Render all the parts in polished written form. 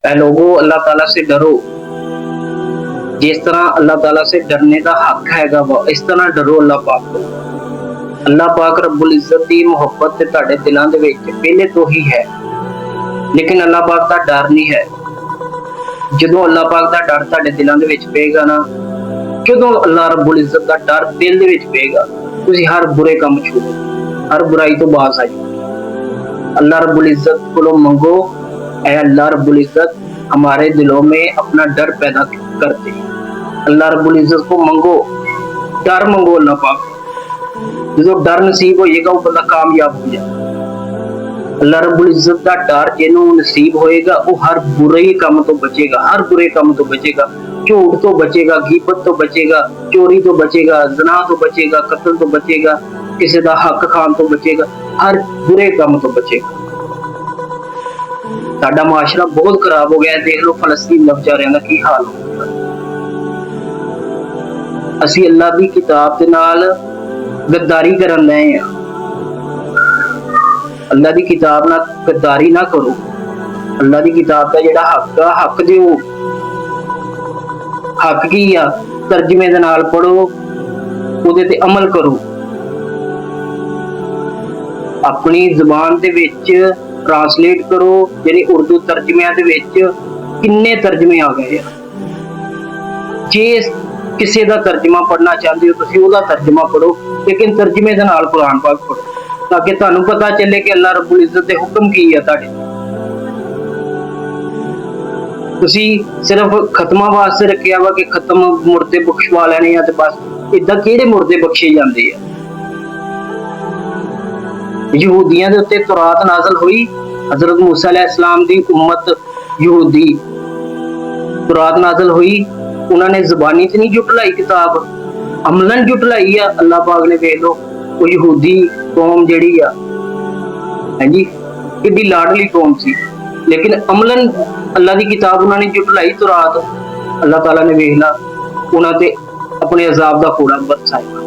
ऐ लोगों, अल्लाह ताला से डरो। जिस तरह अल्लाह ताला से डरने का हक हैगा वा, इस तरह डरो अल्लाह पाक को। अल्लाह पाक रब्बुल इज्जत दी मुहब्बत ते तुहाडे दिलां दे विच पहले तो ही है, लेकिन अल्लाह पाक दा डर नहीं है। जदों अल्लाह पाक दा डर तुहाडे दिलां दे विच पेगा ना, जदों अल्लाह रब्बुल इज्जत दा डर दिल दे विच पेगा, तुसीं हर बुरे काम छोड़ो, हर बुराई तो बाज आ जाओ। अल्लाह रब्बुल इज्जत को मंगो, ऐ अल्लाह रब्बुल इज्जत हमारे दिलों में अपना डर पैदा कर दे। अल्लाह रब्बुल इज्जत को मंगो, डर मंगो अल्लाह पाक। जो डर नसीब होएगा वो बंदा कामयाब हो जाए। अल्लाह रब्बुल इज्जत का डर जिन्हों नसीब होएगा वो हर बुरे काम तो बचेगा, हर बुरे काम तो बचेगा। झूठ तो बचेगा, गीबत तो बचेगा, चोरी तो बचेगा, ज़ना तो बचेगा, कत्ल तो बचेगा, किसी का हक खान तो बचेगा, हर बुरे काम तो बचेगा। साडा माशरा बहुत खराब हो गया है। देख लो फलस्तीन के बेचारियां दा की हाल हो गया। असीं अल्लाह दी किताब दे नाल गद्दारी करन लगे आ। अल्लाह दी किताब नाल गद्दारी ना करो। अल्लाह दी किताब दा जिहड़ा हक आ, हक दिओ। हक की आ? तर्जमे दे नाल पढ़ो, उहदे ते अमल करो। अपनी जुबान दे विच ट्रांसलेट करो, यानी उर्दू तर्जमियां दे विच किन्ने तर्जमे आ गए आ। जे किसी का तर्जमा पढ़ना चाहते हो तुसीं उहदा तर्जमा पढ़ो, लेकिन तर्जमे दे नाल कुरान पाक पढ़ो, ताकि तुहानूं पता चले कि अल्लाह रब्बुल इज्जत दे हुक्म की है तुहाडे। तुसीं सिर्फ खत्मा वास्ते रखिया वा कि खत्म मुर्दे बख्शवा लैणे आ ते बस। इदां किहड़े मुर्दे बख्शे जांदे आ? यहूदियों के उत्ते तौरात नाज़िल हुई। हज़रत मूसा अलैहिस्सलाम दी उम्मत यहूदी तौरात नाज़िल हुई। उन्होंने ज़बानी च नहीं जुटलाई किताब, अमलन जुटलाई आ। अल्लाह पाक ने देख लो वो यहूदी कौम जिहड़ी आ, हां जी, किड्डी लाडली कौम सी, लेकिन अमलन अल्लाह दी किताब उन्होंने जुटलाई तौरात। अल्लाह ताला ने वेख ला उन्हां ते अपने अजाब दा कूड़ा बरसाया।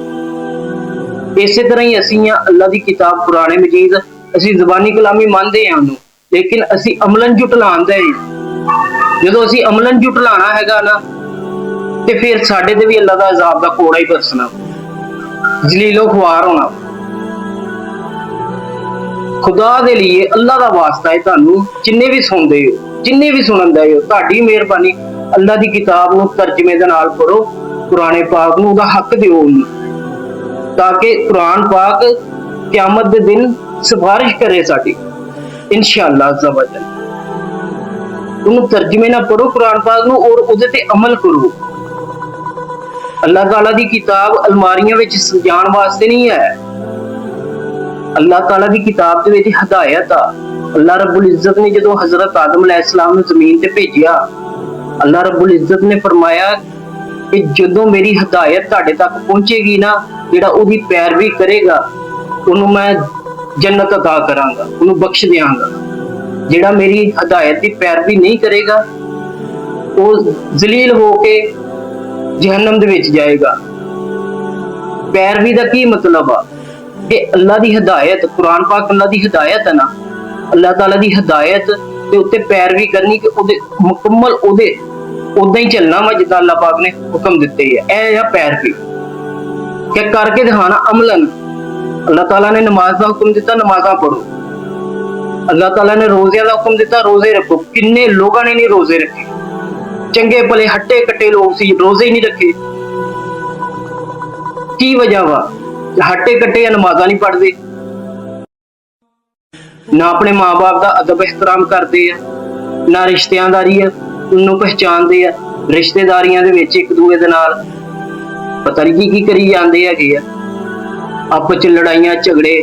इस तरह ही असीं अल्लाह की किताब कुरान मजीद असीं ज़बानी कलामी मानते हैं उन्होंने, लेकिन असीं अमलन जुटलांदे हैं। जो असीं अमलन जुटलाना हैगा ना, ते फिर साडे ते भी अल्लाह दा अजाब दा कोड़ा ही बरसना, जलीलो ख्वार होना। खुदा दे लिए अल्लाह दा वास्ता है, तुहानूं जिन्ने भी सुनदे हो, जिन्ने भी सुनन दे हो, तुहाडी मेहरबानी अल्लाह दी किताब नूं तर्जमे दे नाल पढ़ो, कुरान पाक नूं उहदा हक दिओ, ताकि कुरान पाक क़यामत दे दिन सिफारिश करे साडी इंशाअल्लाह अज़्ज़ा व जल। तुम तर्जमे ना पढ़ो कुरान पाक नूं और उहदे ते अमल करो। अल्लाह ताला दी किताब अलमारियां विच सजाण वास्ते नहीं है। अल्लाह ताला दी किताब दे विच हिदायत आ। अल्लाह रब्बुल इज्जत ने जदों हज़रत आदम अलैहिस्सलाम नूं ज़मीन ते भेजिया, अल्लाह रब्बुल इज्जत ने फरमाया कि जदों मेरी हिदायत तुहाडे तक पहुंचेगी ना, जिहड़ा उहदी पैरवी करेगा उहनूं मैं जन्नत अता करांगा, उहनूं बख्श देंगा। जिहड़ा मेरी हिदायत की पैरवी नहीं करेगा वो जलील होके जहन्नम दे विच जाएगा। पैरवी का की मतलब आ कि अल्लाह की हिदायत, कुरान पाक अल्लाह की हिदायत है ना, अल्लाह ताला की हिदायत के उत्ते पैरवी करनी कि उहदे मुकम्मल उहदे उदा ही चलना वा जिद्दां अल्लाह पाक ने हुक्म दिते है। ऐ आ पैरवी क्या करके दिखाना अमलन। अल्लाह ताला ने नमाज का हुक्म दिता, नमाज़ां पढ़ो। अल्लाह ताला ने रोज़ियां का हुक्म दिता, रोज़े रखो। किन्ने लोगों ने नहीं रोज़े रखे, चंगे भले हट्टे कट्टे लोग सी, रोज़े ही नहीं रखे। की वजह वा? हट्टे कट्टे या नमाज़ां नहीं पढ़ते, ना अपने माँ बाप का अदब एहतराम करते हैं, ना रिश्तेदारी उन्होंने पहचानते हैं। रिश्तेदारियां दे विच एक दूए दे नाल पता नहीं की करी जाते है, आपस च लड़ाइयां झगड़े,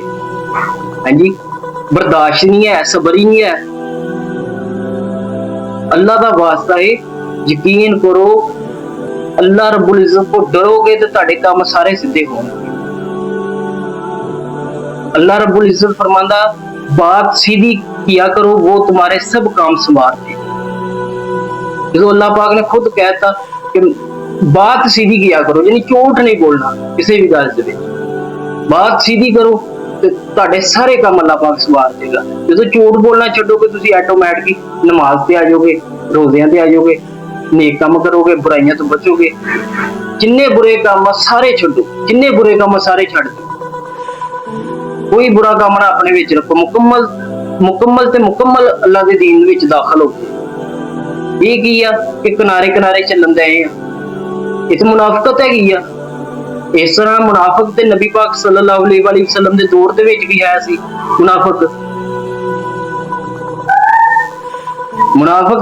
हां जी, बर्दाश्त नहीं है, सबर ही नहीं है। अल्लाह का वास्ता है, यकीन करो, अल्लाह रब्बुल इज्जत को डरोगे तो तुहाडे काम सारे सीधे होंगे। अल्लाह रब्बुल इज्जत फरमांदा, बात सीधी किया करो, वो तुम्हारे सब काम संवारते। जो अल्लाह पाक ने खुद कहता कि बात सीधी किया करो, यानी झूठ नहीं बोलना किसी भी गल दे। बात सीधी करो तो तुहाडे सारे काम अल्लाह पाक संवार देगा। जो झूठ बोलना छड्डोगे तुसीं ऑटोमैटिक नमाज ते आ जाओगे, ਰੋਜ਼ਿਆਂ ਤੇ ਆ ਜਾਓਗੇ, ਨੇਕ ਕੰਮ ਕਰੋਗੇ, ਬੁਰਾਈਆਂ ਤੋਂ ਬਚੋਗੇ। ਜਿੰਨੇ ਬੁਰੇ ਕੰਮ ਆ ਸਾਰੇ ਛੱਡੋ, ਜਿੰਨੇ ਬੁਰੇ ਕੰਮ ਆ ਸਾਰੇ ਛੱਡ ਦਿਓ। ਕੋਈ ਬੁਰਾ ਕੰਮ ਨਾ ਆਪਣੇ ਵਿੱਚ ਰੱਖੋ। ਮੁਕੰਮਲ ਤੇ ਮੁਕੰਮਲ ਅੱਲਾਹ ਦੇ ਦੀਨ ਵਿੱਚ ਦਾਖਲ ਹੋ। ਇਹ ਕੀ ਆ ਕਿ ਕਿਨਾਰੇ ਕਿਨਾਰੇ ਚੱਲਣ ਦੇ ਆਏ ਆ, ਇਹ ਮੁਨਾਫਕਤ ਹੈਗੀ ਆ। ਇਸ ਤਰ੍ਹਾਂ ਮੁਨਾਫਕ ਤੇ ਨਬੀ ਪਾਕ ਸੱਲੱਲਾਹੁ ਅਲੈਹਿ ਵਸੱਲਮ ਦੇ ਦੌਰ ਦੇ ਵਿੱਚ ਵੀ ਹੈ ਸੀ ਮੁਨਾਫਕ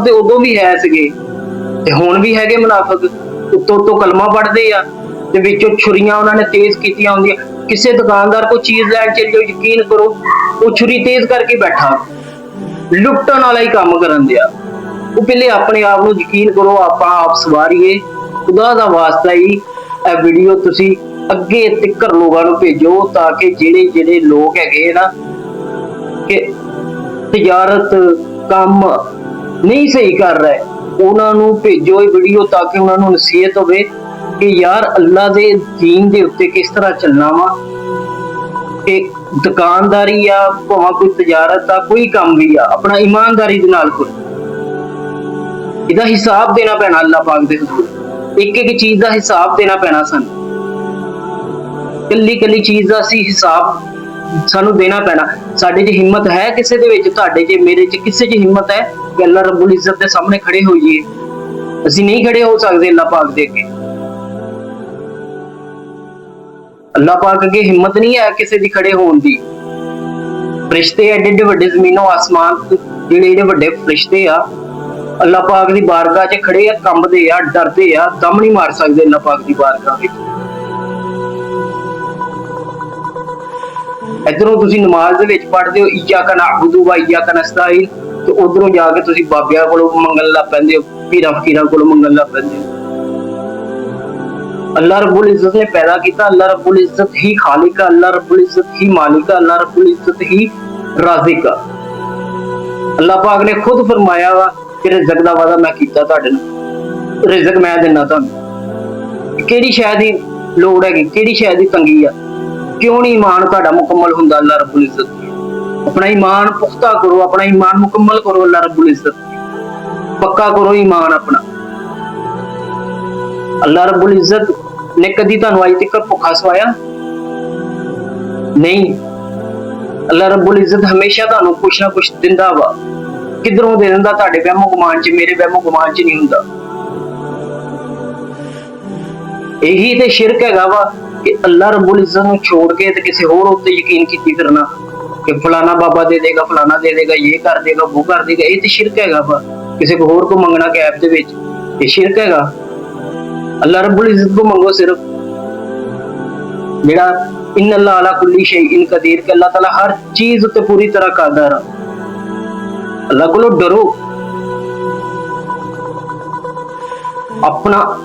ਤੇ ਉਦੋਂ ਵੀ ਹੈ ਸੀਗੇ ਤੇ ਹੁਣ ਵੀ ਹੈਗੇ ਮੁਨਾਫਕ। ਉੱਤੋਂ ਕਲਮਾ ਪੜ੍ਹਦੇ ਆ ਤੇ ਵਿੱਚੋਂ ਛੁਰੀਆਂ ਉਹਨਾਂ ਨੇ ਤੇਜ਼ ਕੀਤੀਆਂ ਹੁੰਦੀਆਂ। ਕਿਸੇ ਦੁਕਾਨਦਾਰ ਕੋ ਚੀਜ਼ ਲੈਣ ਚੱਲ ਜਾਓ, ਯਕੀਨ ਕਰੋ ਉਹ ਛੁਰੀ ਤੇਜ਼ ਕਰਕੇ ਬੈਠਾ, ਲੁੱਟਣ ਵਾਲਾ ਹੀ ਕੰਮ ਕਰਨ ਦਿਆ। ਉਹ ਪਹਿਲੇ ਆਪਣੇ ਆਪ ਨੂੰ ਯਕੀਨ ਕਰੋ, ਆਪਾਂ ਆਪ ਸਵਾਰੀਏ। ਖੁਦਾ ਦਾ ਵਾਸਤਾ ਹੀ ਇਹ ਵੀਡੀਓ ਤੁਸੀਂ ਅੱਗੇ ਤੱਕ ਲੋਕਾਂ ਨੂੰ ਭੇਜੋ, ਤਾਂ ਕਿ ਜਿਹੜੇ ਲੋਕ ਹੈਗੇ ਨਾ ਕਿ ਤਜਾਰਤ ਕੰਮ ਨਹੀਂ ਸਹੀ ਕਰ ਰਹੇ, ਉਹਨਾਂ ਨੂੰ ਭੇਜੋ ਇਹ ਵੀਡੀਓ, ਤਾਂ ਕਿ ਉਹਨਾਂ ਨੂੰ ਨਸੀਹਤ ਹੋਵੇ ਕਿ ਯਾਰ ਅੱਲਾ ਦੇ ਦੀਨ ਦੇ ਉੱਤੇ ਕਿਸ ਤਰ੍ਹਾਂ ਚੱਲਣਾ ਵਾ। ਕਿ ਦੁਕਾਨਦਾਰੀ ਆ, ਭਾਵੇਂ ਕੋਈ ਤਜਾਰਤ ਆ, ਕੋਈ ਕੰਮ ਵੀ ਆ, ਆਪਣਾ ਇਮਾਨਦਾਰੀ ਦੇ ਨਾਲ ਕਰੋ। ਇਹਦਾ ਹਿਸਾਬ ਦੇਣਾ ਪੈਣਾ ਅੱਲਾਹ ਪਾਕ ਦੇ ਹਜ਼ੂਰ। ਇੱਕ ਇੱਕ ਚੀਜ਼ ਦਾ ਹਿਸਾਬ ਦੇਣਾ ਪੈਣਾ ਸਾਨੂੰ, ਕੱਲੀ ਚੀਜ਼ ਦਾ ਅਸੀਂ ਹਿਸਾਬ ਸਾਨੂੰ ਦੇਣਾ ਪੈਣਾ। ਸਾਡੇ 'ਚ ਹਿੰਮਤ ਹੈ ਕਿਸੇ ਦੇ ਵਿੱਚ, ਤੁਹਾਡੇ 'ਚ, ਮੇਰੇ 'ਚ, ਕਿਸੇ 'ਚ ਹਿੰਮਤ ਹੈ ਕਿ ਅੱਲਾਹ ਰੱਬੁਲ ਇੱਜ਼ਤ ਦੇ ਸਾਹਮਣੇ ਖੜੇ ਹੋਈਏ? ਅਸੀਂ ਨਹੀਂ ਖੜੇ ਹੋ ਸਕਦੇ ਅੱਲਾਹ ਪਾਕ ਦੇ ਅੱਗੇ। ਅੱਲਾਹ ਪਾਕ ਅੱਗੇ ਹਿੰਮਤ ਨਹੀਂ ਹੈ ਕਿਸੇ ਦੀ ਖੜੇ ਹੋਣ ਦੀ। ਫਰਿਸ਼ਤੇ ਐਡੇ ਵੱਡੇ ਜ਼ਮੀਨੋਂ ਆਸਮਾਨ ਜਿਹੜੇ ਵੱਡੇ ਫਰਿਸ਼ਤੇ ਆ, ਅੱਲਾਹ ਪਾਕ ਦੀ ਬਾਰਗਾਹ 'ਚ ਖੜੇ ਆ, ਕੰਬਦੇ ਆ, ਡਰਦੇ ਆ, ਦਮ ਨਹੀਂ ਮਾਰ ਸਕਦੇ ਅੱਲਾਹ ਪਾਕ ਦੀ ਬਾਰਗਾਹ ਵਿੱਚ। ਇਧਰੋਂ ਤੁਸੀਂ ਨਮਾਜ਼ ਦੇ ਵਿੱਚ ਪੜ੍ਹਦੇ ਹੋ ਇਯਾਕਾ ਨਅਬੁਦੁ व इय्याका नस्तईन, ਤੇ ਉਧਰੋਂ ਜਾ ਕੇ ਤੁਸੀਂ ਬਾਬਿਆਂ ਕੋਲੋਂ ਮੰਗਣ ਲੱਗ ਪੈਂਦੇ ਹੋ, ਪੀਰਾਂ ਫਕੀਰਾਂ ਕੋਲੋਂ ਮੰਗਣ ਲੱਗ ਪੈਂਦੇ ਹੋ। ਅੱਲਾਹ ਰੱਬੁਲ ਇੱਜ਼ਤ ਨੇ ਪੈਦਾ ਕੀਤਾ, ਅੱਲਾਹ ਰੱਬੁਲ ਇੱਜ਼ਤ ਹੀ ਖਾਲਿਕ, ਅੱਲਾਹ ਰੱਬੁਲ ਇੱਜ਼ਤ ਹੀ ਮਾਲਿਕ, ਅੱਲਾਹ ਰੱਬੁਲ ਇੱਜ਼ਤ ਹੀ ਰਾਜ਼ਿਕ। ਅੱਲਾਹ ਪਾਕ ਨੇ ਖੁਦ ਫਰਮਾਇਆ ਵਾ ਕਿ ਰਿਜ਼ਕ ਦਾ ਵਾਅਦਾ ਮੈਂ ਕੀਤਾ ਤੁਹਾਡੇ ਨਾਲ, ਰਿਜ਼ਕ ਮੈਂ ਦੇਣਾ ਤੁਹਾਨੂੰ। ਕਿਹੜੀ ਸ਼ੈ ਦੀ ਲੋੜ ਹੈਗੀ, ਕਿਹੜੀ ਸ਼ੈ ਦੀ ਤੰਗੀ ਆ? ਕਿਉਂ ਨਹੀਂ ਈਮਾਨ ਤੁਹਾਡਾ ਮੁਕੰਮਲ ਹੁੰਦਾ ਅੱਲਾਹ ਰੱਬੁਲ ਇੱਜ਼ਤ? ਆਪਣਾ ਈਮਾਨ ਪੁਖਤਾ ਕਰੋ, ਆਪਣਾ ਈਮਾਨ ਮੁਕੰਮਲ ਕਰੋ, ਅੱਲਾਹ ਰੱਬੁਲ ਇੱਜ਼ਤ ਪੱਕਾ ਕਰੋ ਈਮਾਨ ਆਪਣਾ। ਅੱਲਾਹ ਰੱਬੁਲ ਇੱਜ਼ਤ ਨੇ ਕਦੀ ਤੁਹਾਨੂੰ ਅੱਜ ਤੱਕ ਭੁੱਖਾ ਸਵਾਇਆ ਨਹੀਂ। ਅੱਲਾਹ ਰੱਬੁਲ ਇੱਜ਼ਤ ਹਮੇਸ਼ਾ ਤੁਹਾਨੂੰ ਕੁਛ ਨਾ ਕੁਛ ਦਿੰਦਾ ਵਾ। ਕਿਧਰੋਂ ਦੇ ਦਿੰਦਾ? ਤੁਹਾਡੇ ਵਹਿਮੋ ਗੁਮਾਨ 'ਚ, ਮੇਰੇ ਵਹਿਮੋ ਗੁਮਾਨ 'ਚ ਨਹੀਂ ਹੁੰਦਾ। ਇਹੀ ਤੇ ਸ਼ਿਰਕ ਹੈਗਾ ਵਾ ਕਿ ਅੱਲਾਹ ਰੱਬੁਲ ਇੱਜ਼ਤ ਨੂੰ ਛੋੜ ਕੇ ਤੇ ਕਿਸੇ ਹੋਰ ਉੱਤੇ ਯਕੀਨ ਕੀਤੀ ਫਿਰਨਾ ਕਿ ਫਲਾਣਾ ਬਾਬਾ ਦੇ ਦੇਗਾ, ਫਲਾਣਾ ਦੇ ਦੇਗਾ, ਇਹ ਕਰ ਦੇਗਾ, ਉਹ ਕਰ ਦੇਗਾ। ਇਹ ਤੇ ਸ਼ਿਰਕ ਹੈਗਾ ਵਾ। ਕਿਸੇ ਕੋ ਹੋਰ ਕੋ ਮੰਗਣਾ ਗੈਬ ਦੇ ਵਿੱਚ, ਇਹ ਸ਼ਿਰਕ ਹੈਗਾ। ਅੱਲਾਹ ਰੱਬੁਲ ਇੱਜ਼ਤ ਕੋ ਮੰਗੋ ਸਿਰਫ, ਜਿਹੜਾ ਇਨ ਅੱਲਾਹ ਅਲਾ ਕੁੱਲੀ ਸ਼ੈਇਨ ਕਦੀਰ, ਕਿ ਅੱਲਾਹ ਤਾਲਾ ਹਰ ਚੀਜ਼ ਉੱਤੇ ਪੂਰੀ ਤਰ੍ਹਾਂ ਕਾਦਰ ਆ। ਅੱਲਾਹ ਕੋਲੋਂ ਡਰੋ,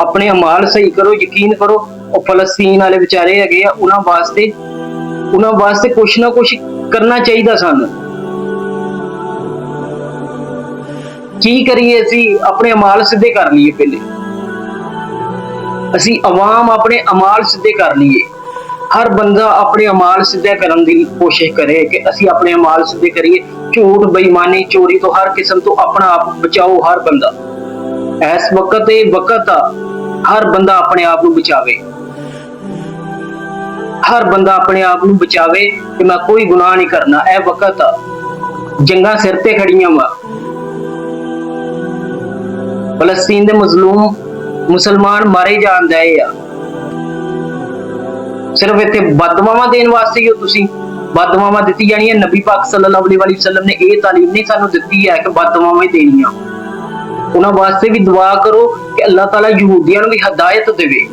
ਆਪਣੇ ਅਮਾਲ ਸਹੀ ਕਰੋ, ਯਕੀਨ ਕਰੋ। ਉਹ ਫਲਸਤੀਨ ਵਾਲੇ ਵਿਚਾਰੇ ਹੈਗੇ ਆ, ਉਹਨਾਂ ਵਾਸਤੇ ਕੁਛ ਨਾ ਕੁਛ ਕਰਨਾ ਚਾਹੀਦਾ ਸਾਨੂੰ। ਕੀ ਕਰੀਏ? ਅਸੀਂ ਆਪਣੇ ਅਮਾਲ ਸਿੱਧੇ ਕਰ ਲਈਏ ਪਹਿਲੇ। ਅਸੀਂ ਆਵਾਮ ਆਪਣੇ ਅਮਾਲ ਸਿੱਧੇ ਕਰ ਲਈਏ। ਹਰ ਬੰਦਾ ਆਪਣੇ ਅਮਾਲ ਸਿੱਧੇ ਕਰਨ ਦੀ ਕੋਸ਼ਿਸ਼ ਕਰੇ ਕਿ ਅਸੀਂ ਆਪਣੇ ਅਮਾਲ ਸਿੱਧੇ ਕਰੀਏ। ਝੂਠ, ਬੇਈਮਾਨੀ, ਚੋਰੀ ਤੋਂ, ਹਰ ਕਿਸਮ ਤੋਂ ਆਪਣਾ ਆਪ ਬਚਾਓ। ਹਰ ਬੰਦਾ ਇਸ ਵਕਤ ਇਹ ਵਕਤ ਆ, ਹਰ ਬੰਦਾ ਆਪਣੇ ਆਪ ਨੂੰ ਬਚਾਵੇ। ਹਰ ਬੰਦਾ ਆਪਣੇ ਆਪ ਨੂੰ ਬਚਾਵੇ ਕਿ ਮੈਂ ਕੋਈ ਗੁਨਾਹ ਨਹੀਂ ਕਰਨਾ। ਇਹ ਵਕਤ ਆ, ਜੰਗਾਂ ਸਿਰ ਤੇ ਖੜੀਆਂ ਵਾ। ਫਲਸਤੀਨ ਦੇ ਮਜ਼ਲੂਮ ਮੁਸਲਮਾਨ ਮਾਰੇ ਜਾਣ ਦਏ ਆ। ਸਿਰਫ ਇੱਥੇ ਬਦਦੁਆਵਾਂ ਦੇਣ ਵਾਸਤੇ ਹੀ ਤੁਸੀਂ ਬਦਦੁਆਵਾਂ ਦਿੱਤੀ ਜਾਣੀਆਂ। ਨਬੀ ਪਾਕ ਸੱਲੱਲਾਹੁ ਅਲੈਹਿ ਵਸੱਲਮ ਨੇ ਇਹ ਤਾਲੀਮ ਨਹੀਂ ਸਾਨੂੰ ਦਿੱਤੀ ਹੈ ਕਿ ਬਦਦੁਆਵਾਂ ਹੀ ਦੇਣੀਆਂ। ਉਹਨਾਂ ਵਾਸਤੇ ਵੀ ਦੁਆ ਕਰੋ ਕਿ ਅੱਲਾਹ ਤਾਲਾ ਯਹੂਦੀਆਂ ਨੂੰ ਵੀ ਹਦਾਇਤ ਦੇਵੇ,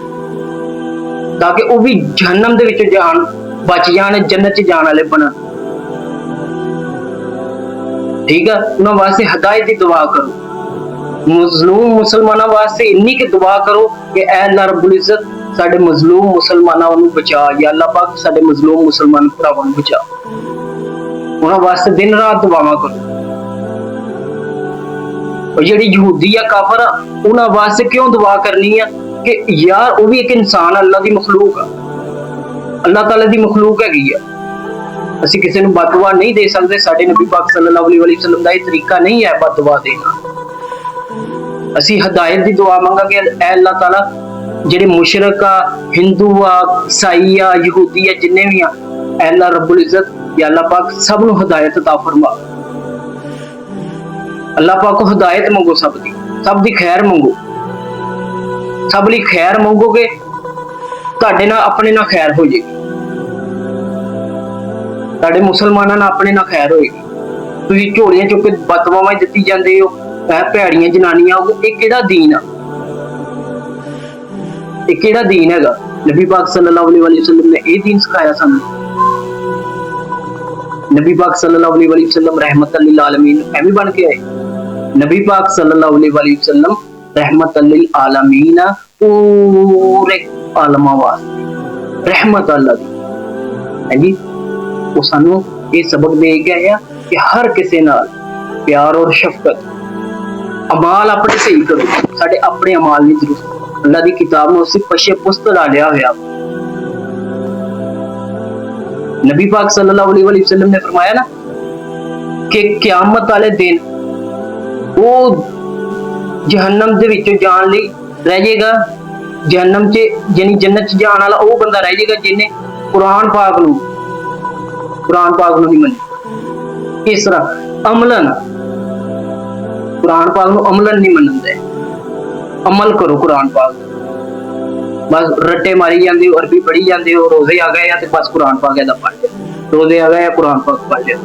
ਤਾਂ ਕਿ ਉਹ ਵੀ ਜਹੰਨਮ ਦੇ ਵਿੱਚ ਜਾਣ, ਬਚ ਜਾਣ, ਜੰਨਤ 'ਚ ਜਾਣ ਵਾਲੇ ਬਣਨ। ਠੀਕ ਆ? ਉਹਨਾਂ ਵਾਸਤੇ ਹਦਾਇਤ ਦੀ ਦੁਆ ਕਰੋ। ਮਜ਼ਲੂਮ ਮੁਸਲਮਾਨਾਂ ਵਾਸਤੇ ਇੰਨੀ ਕਿ ਦੁਆ ਕਰੋ ਕਿ ਐ ਅੱਲਾਹ ਰੱਬੁਲ ਇੱਜ਼ਤ ਸਾਡੇ ਮਜ਼ਲੂਮ ਮੁਸਲਮਾਨਾਂ ਨੂੰ ਬਚਾ, ਜਾਂ ਅੱਲਾਹ ਪਾਕ ਸਾਡੇ ਮਜ਼ਲੂਮ ਮੁਸਲਮਾਨ ਭਰਾਵਾਂ ਨੂੰ ਬਚਾ। ਉਹਨਾਂ ਵਾਸਤੇ ਦਿਨ ਰਾਤ ਦੁਆਵਾਂ ਕਰੋ। और ਜਿਹੜੀ ਯਹੂਦੀ ਆ ਕਾਫਰ ਆ ਉਹਨਾਂ ਵਾਸਤੇ ਕਿਉਂ ਦੁਆ ਕਰਨੀ ਆ ਕਿ ਯਾਰ ਉਹ ਵੀ ਇੱਕ ਇਨਸਾਨ ਆ, ਅੱਲਾਹ ਦੀ ਮਖਲੂਕ ਆ, ਅੱਲਾਹ ਤਾਲਾ ਦੀ ਮਖਲੂਕ ਹੈਗੀ ਆ। ਅਸੀਂ ਕਿਸੇ ਨੂੰ ਬਦਦੁਆ ਨਹੀਂ ਦੇ ਸਕਦੇ। ਸਾਡੇ ਨਬੀ ਪਾਕ ਸੱਲੱਲਾਹੁ ਅਲੈਹਿ ਵਸੱਲਮ ਦਾ ਇਹ ਤਰੀਕਾ ਨਹੀਂ ਹੈ ਬਦਦੁਆ ਦੇਣਾ। ਅਸੀਂ ਹਦਾਇਤ ਦੀ ਦੁਆ ਮੰਗਾਂਗੇ, ਐ ਅੱਲਾਹ ਤਾਲਾ ਜਿਹੜੇ ਮੁਸ਼ਰਿਕ ਆ, ਹਿੰਦੂ ਆ, ਈਸਾਈ ਆ, ਯਹੂਦੀ ਆ, ਜਿੰਨੇ ਵੀ ਆ, ਐ ਅੱਲਾਹ ਰੱਬੁਲ ਇੱਜ਼ਤ या अल्लाह पाक सब ਨੂੰ ਹਦਾਇਤ ਤਾ ਫਰਮਾ। ਅੱਲਾਹ ਪਾਕ ਕੋ ਹਦਾਇਤ ਮੰਗੋ, ਸਭ ਦੀ ਖੈਰ ਮੰਗੋ, ਸਭ ਲਈ ਖੈਰ ਮੰਗੋਗੇ, ਤੁਹਾਡੇ ਨਾਲ ਆਪਣੇ ਨਾਲ ਖੈਰ ਹੋ ਜਾਏਗੀ, ਤੁਹਾਡੇ ਮੁਸਲਮਾਨਾਂ ਨਾਲ ਆਪਣੇ ਨਾਲ ਖੈਰ ਹੋਏਗੀ। ਤੁਸੀਂ ਝੋਲੀਆਂ ਚੁੱਕ ਕੇ ਬਦਦੁਆਵਾਂ ਦਿੱਤੀ ਜਾਂਦੇ ਹੋ, ਇਹ ਭੈੜੀਆਂ ਜਨਾਨੀਆਂ, ਇਹ ਕਿਹੜਾ ਦੀਨ ਆ? ਇਹ ਕਿਹੜਾ ਦੀਨ ਹੈਗਾ? ਨਬੀ ਪਾਕ ਸੱਲੱਲਾਹੁ अलैहि वसल्लम ਨੇ ਇਹ ਦੀਨ ਸਿਖਾਇਆ ਸਾਨੂੰ। नबी पाक सल्लल्लाहु अलैहि वसल्लम रहमतल लिल आलमीन एवं बन के आए। नबी पाक सल्लल्लाहु अलैहि वसल्लम रहमतल लिल आलमीन पूरे आलमां वास्ते रहमत अल्लाह दी है जी। वो सानू ये सबक दे गए हैं कि हर किसी नाल प्यार और शफकत, अमाल अपने सही करो, साडे अपने अमाल नहीं दुरुस्त। अल्लाह दी किताब में उसी पशे पुस्त ला लिया होया। नबी पाक सल्लल्लाहु अलैहि वसल्लम ने फरमाया ना कि क़यामत वाले दिन वो जहन्नम दे विचों जान लई रह जाएगा, जहन्नम च यानी जन्नत च जाने वाला वो बंदा रह जाएगा जिन्हें कुरान पाक नूं नहीं मन्निया। किस तरह? अमलन, कुरान पाक नूं अमलन नहीं मनदे। अमल करो कुरान पाक, बस रट्टे मारी जाते हो, अरबी पढ़ी जाते हो, रोजे आ गए तो बस कुरान पाक दा पढ़ लिया, रोजे आ गए कुरान पाक पढ़ लिया,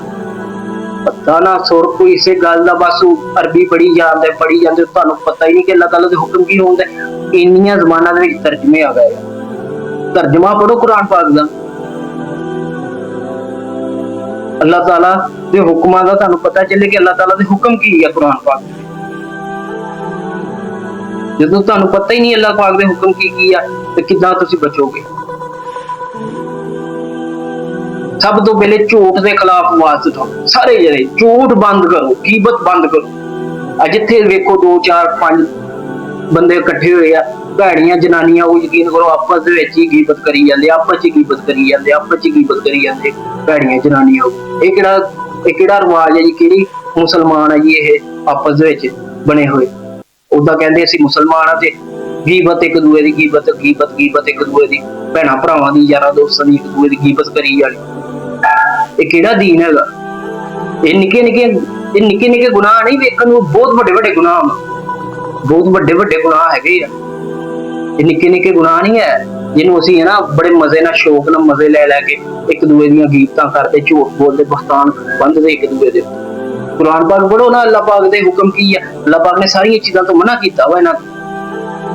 पता ना सुर कोई इसे गल दा, बस अरबी पढ़ी जाते तुहानू पता ही नहीं कि अल्लाह ताला दे हुक्म की होंदे। इन्नियां ज़बानां दे विच तर्जमे आ गए, तर्जमा पढ़ो कुरान पाक दा, अल्लाह ताला दे हुक्मां दा तुहानू पता चले कि अल्लाह ताला दे हुक्म की है कुरान पाक। ਜਦੋਂ ਤੁਹਾਨੂੰ ਪਤਾ ਹੀ ਨਹੀਂ ਅੱਲਾਹ ਪਾਕ ਦੇ ਹੁਕਮ ਕੀ ਆ ਤੇ ਕਿੱਦਾਂ ਤੁਸੀਂ ਬਚੋਗੇ? ਸਭ ਤੋਂ ਪਹਿਲੇ ਝੂਠ ਦੇ ਖਿਲਾਫ ਆਵਾਜ਼ ਉਠਾਓ, ਸਾਰੇ ਜਣੇ ਝੂਠ ਬੰਦ ਕਰੋ, ਗੀਬਤ ਬੰਦ ਕਰੋ। ਆ ਜਿੱਥੇ ਵੇਖੋ 2 4 5 ਬੰਦੇ ਇਕੱਠੇ ਹੋਏ ਆ, ਭੈੜੀਆਂ ਜਨਾਨੀਆਂ, ਉਹ ਯਕੀਨ ਕਰੋ ਆਪਸ ਦੇ ਵਿੱਚ ਹੀ ਗੀਬਤ ਕਰੀ ਜਾਂਦੇ, ਆਪਸ ਚ ਗੀਬਤ ਕਰੀ ਜਾਂਦੇ, ਭੈੜੀਆਂ ਜਨਾਨੀਆਂ। ਇਹ ਕਿਹੜਾ ਰਿਵਾਜ ਹੈ ਜੀ? ਕਿਹੜੀ ਮੁਸਲਮਾਨ ਹੈ ਜੀ ਇਹ ਆਪਸ ਦੇ ਵਿੱਚ ਬਣੇ ਹੋਏ? उदा कहते असीं मुसलमान हाँ, गीबत एक दूए की गीबत एक दूए की, भैणां भरावां दी, यारां दोस्तां दी एक दूए की गीबत करी जानी। ये किहड़ा दीन हैगा? ये निक्के निक्के गुनाह नहीं, वेखण नूं बहुत वड्डे गुनाह, बहुत वड्डे गुनाह हैगे आ। ये निक्के गुनाह नहीं है जिन्हों असीं है ना बड़े मजे नाल शौक नाल मजे लैके एक दूए दीयां गीबतां करदे, झूठ बोलदे, बहतान बंधदे एक दूए दे। कुरान पाक पढ़ो ना, अल्लाह पाक दे हुक्म की है। अल्लाह पाक ने सारी चीज़ों तो मना किया वा,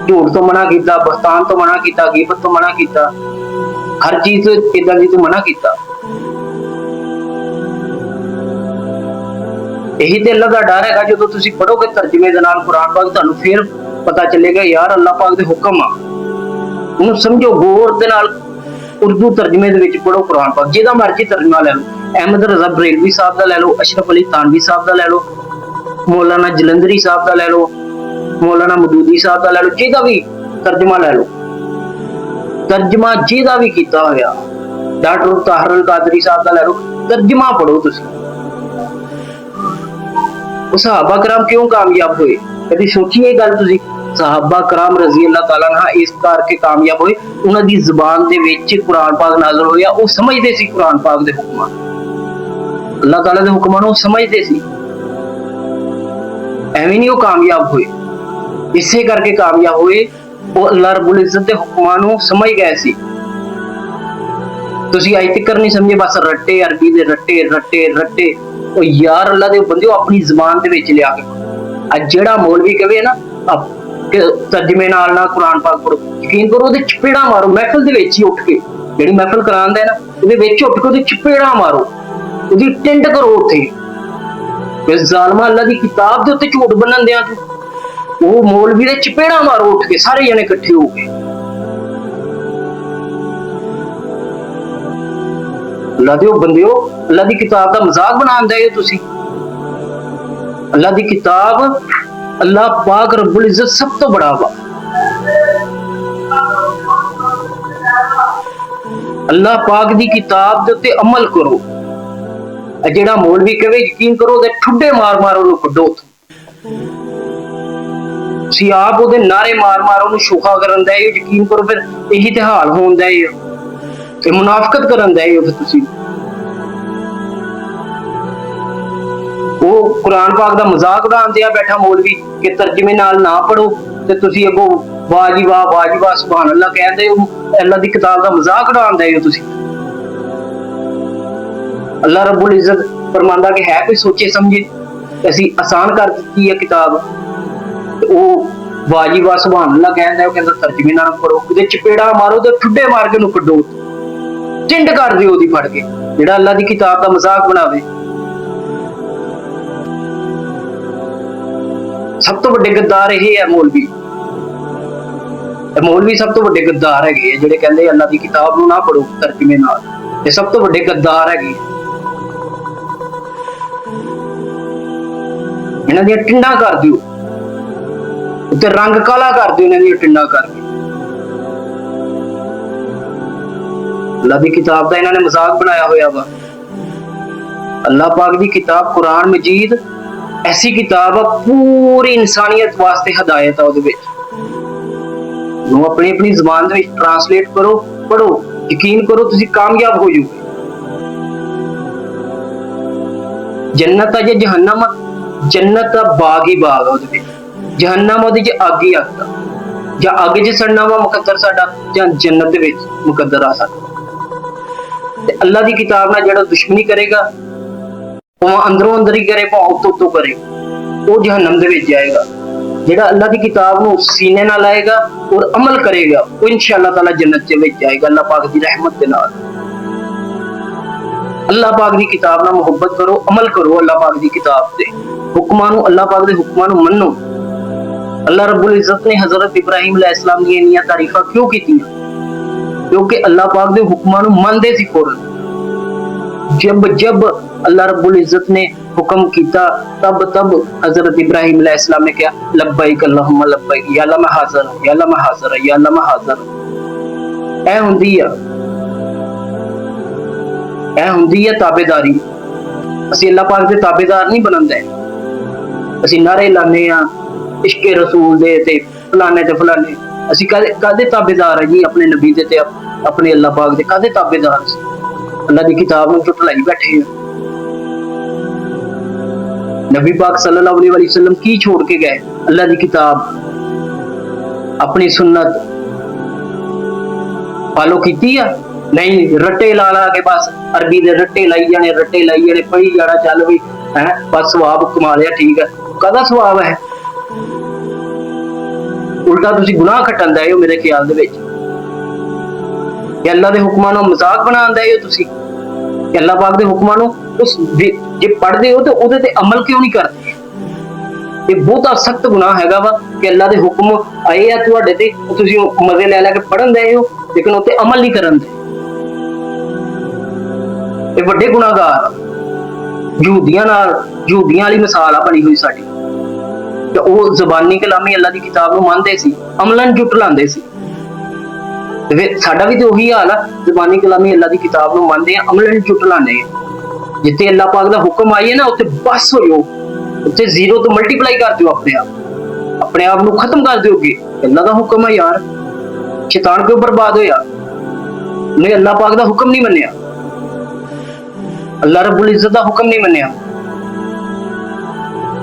झूठ तो मना किया, बहतान तो मना किया, गीबत तो मना किया, हर चीज इदां दी तो मना किया। यही तो अल्लाह का डर है। जो तुसीं पढ़ोगे तर्जमे दे नाल कुरान पाक, तुहानूं फिर पता चलेगा यार अल्लाह पाक दे हुक्म आ, उहनूं समझो। गौर दे नाल उर्दू तर्जमे दे विच पढ़ो कुरान पाक, जिहदा मर्जी तर्जमा ले लो, अहमद रज़ा बरेलवी साहब का लै लो, अशरफ अली थानवी साहब का लै लो, मौलाना जलंधरी साहब का लै लो, मौलाना मदूदी साहब का लै लो, जिहदा भी तर्जमा लै लो, तर्जमा जिहदा भी कीता होया, डॉक्टर ताहिर अल कादरी साहब का लै लो, तर्जमा पढ़ो तुसीं। सहाबा कराम क्यों कामयाब हुए? कभी सोचिए गल तुसीं? सहाबा कराम रजी अल्लाह ताला अन्हा इस करके कामयाब हुए, उन्हां दी ज़ुबान दे विच कुरान पाक नाज़िल होया, वो समझदे सी कुरान पाक दे हुक्मां, अल्लाह ताला दे हुक्मां नूं समझदे सी। एवें नहीं वो कामयाब हुए, इसे करके कामयाब हुए, वो अल्लाह रब्बुल इज्जत दे हुक्मां नूं समझ गए सी। तुसीं अज तक नहीं समझे, बस रट्टे, अरबी दे रट्टे। ओ यार अल्लाह दे बंदेओ, अपनी ज़ुबान दे विच लिया के अज जेड़ा मौलवी कहे ना तर्जमे नाल ना कुरान पाक पढ़ो, यकीन करो ओदे चपेड़ा मारो, महफिल दे विच ही उठ के, जेड़ी महफिल करांदा है ना ओदे विच उठ के ओदे चपेड़ा मारो, ओदी टिंड करो उत्थे। फिर जालमा अल्लाह दी किताब दे उत्ते झूठ बनन दियां तू, वो मौलवी दे चपेड़ा मारो उठ के, सारे जने इकट्ठे हो के। अल्लाह दे बंदेओ, अल्लाह दी किताब दा मजाक बनांदे हो तुसीं। अल्लाह दी किताब, अल्लाह पाक रब्बुल इज्जत सब तो बड़ा वा। अल्लाह पाक दी किताब दे उत्ते अमल करो। जेड़ा मौलवी कहे यकीन करो ओदे ठुड्डे मार मार ओनू कड्डो। ਤੁਸੀਂ ਆਪ ਉਹਦੇ ਨਾਰੇ ਮਾਰ ਮਾਰ ਉਹਨੂੰ ਸ਼ੋਖਾ ਕਰਨ ਦਾ ਯਕੀਨ ਕਰੋ, ਫਿਰ ਇਹੀ ਤੇ ਹਾਲ ਹੋਣ ਦਾ ਤੇ ਮੁਨਾਫਕਤ ਕਰਨ ਦਾ ਫਿਰ ਤੁਸੀਂ ਉਹ ਕੁਰਾਨ ਪਾਕ ਦਾ ਮਜ਼ਾਕ ਉਡਾਉਂਦੇ ਆ ਬੈਠਾ ਮੌਲਵੀ ਕਿ ਤਰਜਮੇ ਨਾਲ ਨਾ ਪੜੋ ਤੇ ਤੁਸੀਂ ਅੱਗੋਂ ਵਾਹ ਜੀ ਵਾਹ ਸੁਭਾਨ ਅੱਲਾਹ ਕਹਿੰਦੇ ਹੋ। ਅੱਲਾਹ ਦੀ ਕਿਤਾਬ ਦਾ ਮਜ਼ਾਕ ਉਡਾਉਂਦੇ ਹੋ ਤੁਸੀਂ। ਅੱਲਾਹ ਰੱਬੁਲ ਇੱਜ਼ਤ ਫਰਮਾਂਦਾ ਕਿ ਹੈ ਕੋਈ ਸੋਚੇ ਸਮਝੇ, ਅਸੀਂ ਆਸਾਨ ਕਰ ਦਿੱਤੀ ਹੈ ਕਿਤਾਬ, ਉਹ ਵਾਹ ਜੀ ਵਾਹ ਸੁਭਾਨ ਅੱਲਾਹ ਕਹਿੰਦਾ, ਉਹ ਕਹਿੰਦਾ ਤਰਜਮੇ ਨਾਲ ਪੜੋ, ਉਹਦੇ ਚਪੇੜਾ ਮਾਰੋ ਤੇ ਠੁੱਡੇ ਮਾਰ ਕੇ ਉਹਨੂੰ ਕੱਢੋ, ਚਿੰਡ ਕਰ ਦਿਓ ਉਹਦੀ ਫੜ ਕੇ, ਜਿਹੜਾ ਅੱਲਾਹ ਦੀ ਕਿਤਾਬ ਦਾ ਮਜ਼ਾਕ ਬਣਾਵੇ। ਸਭ ਤੋਂ ਵੱਡੇ ਗੱਦਾਰ ਇਹ ਹੈ ਮੌਲਵੀ। ਮੌਲਵੀ ਸਭ ਤੋਂ ਵੱਡੇ ਗੱਦਾਰ ਹੈਗੇ ਜਿਹੜੇ ਕਹਿੰਦੇ ਅੱਲਾਹ ਦੀ ਕਿਤਾਬ ਨੂੰ ਨਾ ਪੜੋ ਤਰਜਮੇ ਨਾਲ, ਇਹ ਸਭ ਤੋਂ ਵੱਡੇ ਗੱਦਾਰ ਹੈਗੇ। ਇਹਨਾਂ ਦੀਆਂ ਟਿੰਡਾਂ ਕਰ ਦਿਓ ਉੱਤੇ, ਰੰਗ ਕਾਲਾ ਕਰ ਦਿਓ ਇਹਨਾਂ ਦੀਆਂ ਟਿੰਡਾਂ ਕਰਕੇ। ਅੱਲਾਹ ਦੀ ਕਿਤਾਬ ਦਾ ਇਹਨਾਂ ਨੇ ਮਜ਼ਾਕ ਬਣਾਇਆ ਹੋਇਆ ਵਾ। ਅੱਲਾਹ ਪਾਕ ਦੀ ਕਿਤਾਬ ਕੁਰਾਨ ਮਜੀਦ ਐਸੀ ਕਿਤਾਬ ਆ, ਪੂਰੀ ਇਨਸਾਨੀਅਤ ਵਾਸਤੇ ਹਦਾਇਤ ਆ ਉਹਦੇ ਵਿੱਚ। ਨੂੰ ਆਪਣੀ ਆਪਣੀ ਜ਼ੁਬਾਨ ਦੇ ਵਿੱਚ ਟ੍ਰਾਂਸਲੇਟ ਕਰੋ, ਪੜੋ, ਯਕੀਨ ਕਰੋ ਤੁਸੀਂ ਕਾਮਯਾਬ ਹੋ ਜਾਓਗੇ। ਜੰਨਤ ਆ ਜਾਂ ਜਹੰਨਮ, ਜੰਨਤ ਦਾ ਬਾਗ ਹੀ ਬਾਗ ਆ ਉਹਦੇ ਵਿੱਚ, ਜਹੰਨਮ ਉਹਦੇ ਚ ਅੱਗ ਹੀ ਅੱਗ, ਜਾਂ ਅੱਗ ਚ ਸੜਨਾ ਵਾ ਮੁਕੱਦਰ ਸਾਡਾ, ਜਾਂ ਜੰਨਤ ਦੇ ਵਿੱਚ ਮੁਕੱਦਰ ਆ ਸਕਦਾ। ਤੇ ਅੱਲਾਹ ਦੀ ਕਿਤਾਬ ਨਾਲ ਜਿਹੜਾ ਦੁਸ਼ਮਣੀ ਕਰੇਗਾ ਉਹ ਅੰਦਰੋਂ ਅੰਦਰ ਹੀ ਕਰੇ, ਭਾਵੇਂ ਉੱਤੋਂ ਕਰੇ, ਉਹ ਜਹੰਨਮ ਦੇ ਵਿੱਚ ਜਾਏਗਾ। ਜਿਹੜਾ ਅੱਲਾਹ ਦੀ ਕਿਤਾਬ ਨੂੰ ਸੀਨੇ ਨਾਲ ਲਾਏਗਾ ਔਰ ਅਮਲ ਕਰੇਗਾ, ਉਹ ਇਨਸ਼ਾਅੱਲਾਹ ਤਾਲਾ ਜੰਨਤ ਦੇ ਵਿੱਚ ਜਾਏਗਾ ਅੱਲਾਹ ਪਾਕ ਦੀ ਰਹਿਮਤ ਦੇ ਨਾਲ। ਅੱਲਾਹ ਪਾਕ ਦੀ ਕਿਤਾਬ ਨਾਲ ਮੁਹੱਬਤ ਕਰੋ, ਅਮਲ ਕਰੋ ਅੱਲਾਹ ਪਾਕ ਦੀ ਕਿਤਾਬ ਦੇ ਹੁਕਮਾਂ ਨੂੰ, ਅੱਲਾਹ ਪਾਕ ਦੇ ਹੁਕਮਾਂ ਨੂੰ ਮੰਨੋ। ਅੱਲਾਹ ਰੱਬੁਲ ਇੱਜ਼ਤ ਨੇ ਹਜ਼ਰਤ ਇਬਰਾਹੀਮ अलैहिस्सलाम ਦੀਆਂ ਇੰਨੀਆਂ ਤਾਰੀਫਾਂ ਕਿਉਂ ਕੀਤੀਆਂ? ਕਿਉਂਕਿ ਅੱਲਾਹ ਪਾਕ ਦੇ ਹੁਕਮਾਂ ਨੂੰ ਮੰਨਦੇ ਸੀ ਫੌਰਨ। जब अल्लाह रब्बुल इज्जत ने हुक्म किया तब हजरत इब्राहिम अलैहिस्सलाम ने क्या लब्बैक अल्लाहुम्मा लब्बैक, या अल्लाह मैं हाज़िर हूं, या अल्लाह मैं हाज़िर हूं, या अल्लाह मैं हाज़िर हूं। ऐ हुंदी है ताबेदारी। ਅਸੀਂ ਅੱਲਾਹ ਪਾਕ ਦੇ ਤਾਬੇਦਾਰ ਨਹੀਂ ਬਣਦੇ, ਅਸੀਂ ਨਾਰੇ ਲਾਉਂਦੇ ਆ ਇਸ਼ਕੇ ਰਸੂਲ ਦੇ ਤੇ ਫਲਾਣੇ ਤੇ ਫਲਾਣੇ। ਅਸੀਂ ਕਾਦੇ ਤਾਬੇਦਾਰ ਹੈ ਜੀ? ਆਪਣੇ ਨਬੀ ਦੇ ਤੇ ਆਪਣੇ ਅੱਲਾਹ ਪਾਕ ਦੇ ਕਾਦੇ ਤਾਬੇਦਾਰ ਸੀ? अल्लाह की किताब में झुटलाई बैठे हैं। नबी पाक सल्लल्लाहु अलैहि वसल्लम की छोड़ के गए? अल्लाह की किताब, अपनी सुन्नत फॉलो कीती है? नहीं, रट्टे ला के बस अरबी दे रट्टे लाई जाने पढ़ी जाना, चल भी है बस सवाब कमा लिया, ठीक है। कादा सवाब है? उल्टा तुसी गुनाह खटन दे हो मेरे ख्याल दे विच। अल्लाह के हुक्मां नूं मजाक बनाउण दे हो तुसी। अल्लाह पाक दे हुक्मां नूं उस जे पढ़दे हो ते ओदे ते अमल क्यों नहीं करदे? ये बहुत सख्त गुनाह हैगा वा कि अल्लाह दे हुक्म आए आ तुहाडे ते, तुसी मजे ले के पढ़न दे हो लेकिन उत्ते अमल नहीं करन दे। ये वड्डे गुनाहगार यहूदियां वाली मिसाल आ बनी हुई साडी। ते ओह ज़बानी कलामी अल्लाह दी किताब नूं मनदे सी, अमलन जुटलांदे सी। साडा भी तो उही हाल है, ज़बानी कलामी अल्लाह की किताब नूं मनदे आ, अमलन झुटलाने। जिथे अल्लाह पाक दा हुक्म आइए ना उत्थे बस होयो, उत्थे जीरो तो मल्टीप्लाई कर दियो, अपने आप नूं खत्म कर दियोगे। अल्लाह दा हुक्म है यार, शैतान क्यों बर्बाद होया? उन्हें अल्लाह पाक दा हुक्म नहीं मन्निया, अल्लाह रब्बुल इज्जत दा हुक्म नहीं मन्निया।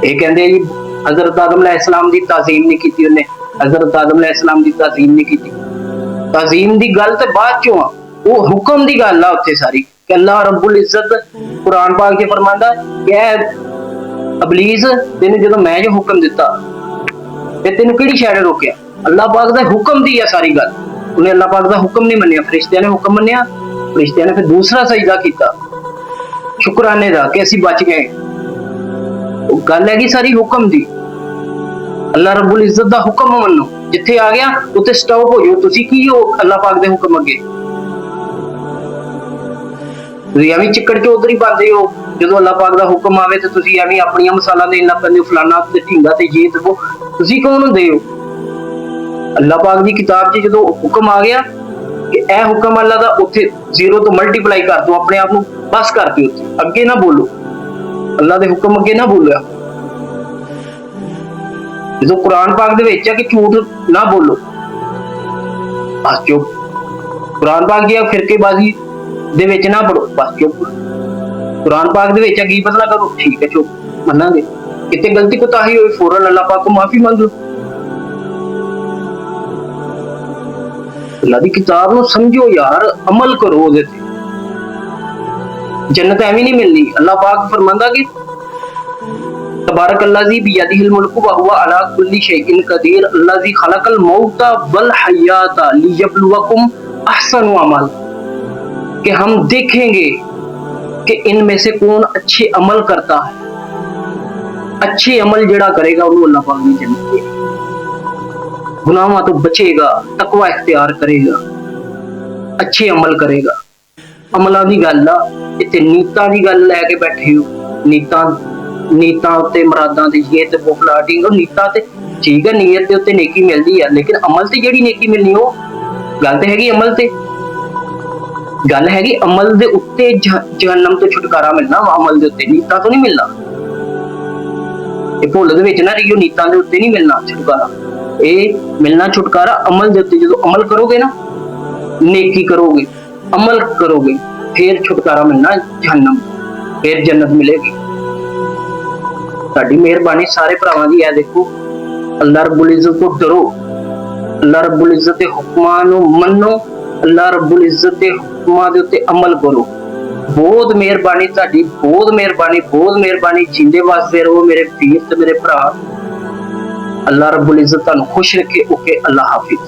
ये कहंदे जी हज़रत आदम अलैहिस्सलाम दी ताज़ीम नहीं कीती उन्हें, हज़रत आदम अलैहिस्सलाम दी ताज़ीम नहीं कीती। ताज़ीम दी गल ते बाद चों आ, वो हुक्म दी गल आ उत्थे सारी। कि अल्लाह रब्बुल इज्जत कुरान पाक च फरमांदा कि अबलीस तेनू जदों मैं जो हुक्म दिता ते तेनू किहड़ी शै ने रोकिया? अल्लाह पाक दा हुक्म दी आ सारी गल। उन्हें अल्लाह पाक दा हुक्म नहीं मन्निया, फरिश्तियां ने हुक्म मन्निया, फरिश्तियां ने फिर दूसरा सजदा कीता शुकराने दा कि असीं बच गए। गल हैगी सारी हुक्म दी। अल्लाह रब्बुल इज्जत दा हुक्म मन्नो, जिथे आ गया उत्थे स्टॉप हो जाओ। तुसी की हो अल्लाह पाक दे हुक्म अगे? तुसी एवं चिकड़ के उधर ही पाते हो। जो अल्लाह पाक दा हुक्म आवे तो तुसी एवं अपनी मसाला देन लग पैंदे हो, फलाना ते ढींगा ते ये ते वो। तुसी कौन हुंदे हो? अल्लाह पाक दी किताब च जो हुक्म आ गया कि ए हुक्म अल्लाह दा, उत्थे जीरो तो मल्टीप्लाई कर दो, अपने आप नूं बस कर दिओ, अगे ना बोलो, अल्लाह दे हुक्म अगे ना बोलिया। ਜਦੋਂ ਕੁਰਾਨ ਪਾਕ ਦੇ ਵਿੱਚ ਆ ਕਿ ਝੂਠ ਨਾ ਬੋਲੋ, ਬਸ ਚੁੱਪ। ਕੁਰਾਨ ਪਾਕ ਦੀ ਫਿਰਕੇਬਾਜ਼ੀ ਦੇ ਵਿੱਚ ਨਾ ਪੜੋ, ਬਸ ਚੁੱਪ। ਕੁਰਾਨ ਪਾਕ ਦੇ ਵਿੱਚ ਗੀਬਤ ਨਾ ਕਰੋ, ਠੀਕ ਹੈ ਚੁੱਪ, ਮੰਨਾਂਗੇ। ਕਿਤੇ ਗਲਤੀ ਕੋਤਾਹੀ ਹੋਈ ਫੌਰਨ ਅੱਲਾਹ ਪਾਕ ਤੋਂ ਮਾਫੀ ਮੰਗ ਲਓ। ਅੱਲਾਹ ਦੀ ਕਿਤਾਬ ਨੂੰ ਸਮਝੋ ਯਾਰ, ਅਮਲ ਕਰੋ ਉਹਦੇ ਤੇ। जन्नत एवं नहीं मिलनी। अल्लाह पाक फरमांदा कि तबारक अल्लाज़ी बियदिहिल मुल्कु व हुवा अला कुल्ली शैइन कदीर अल्लाज़ी खलकल मौता वल हयाता लियब्लुवकुम अहसनु अमल, कि हम देखेंगे कि इनमें से कौन अच्छे अमल करता है। अच्छे अमल जड़ा करेगा उन्हें अल्लाह पाक दी जन्नत देगा, गुनाहों तो बचेगा, तकवा इख्तियार करेगा, अच्छे अमल करेगा। अमलों की गल आ, इत्थे नीतां की गल लैके बैठे हो। नीतां उत्ते मुरादां ते ये ते वो फ्लाटिंग, नीतां ते ठीक है, नीयत ते उत्ते नेकी मिलदी है, लेकिन अमल ते जेहड़ी नेकी मिलनी हो, गल ते हैगी अमल ते, गल हैगी अमल दे उत्ते जहन्नम तो छुटकारा मिलना, अमल दे उत्ते, नीतां तो नहीं मिलना। ये भुल दे विच ना रहियो, नीतां दे उत्ते नहीं मिलना छुटकारा, ये मिलना छुटकारा अमल दे उत्ते। जदों अमल करोगे ना, नेकी करोगे, अमल करोगे, फिर छुटकारा मिलना जहन्नम, फिर जन्नत मिलेगी। साडी मेहरबानी सारे भरावां दी है। देखो, अल्लाह रब्बुल इज्जत को डरो, अल्लाह रब्बुल इज्जत दे हुक्मां नूं मन्नो, अल्लाह रब्बुल इज्जत दे हुक्मां दे उत्ते अमल करो। बहुत मेहरबानी तुहाडी, बहुत मेहरबानी, बहुत मेहरबानी। जिंदे वास्ते रहो मेरे वीर ते मेरे भरा। अल्लाह रब्बुल इज्जत तुहानूं खुश रखे। ओके, अल्लाह हाफिज।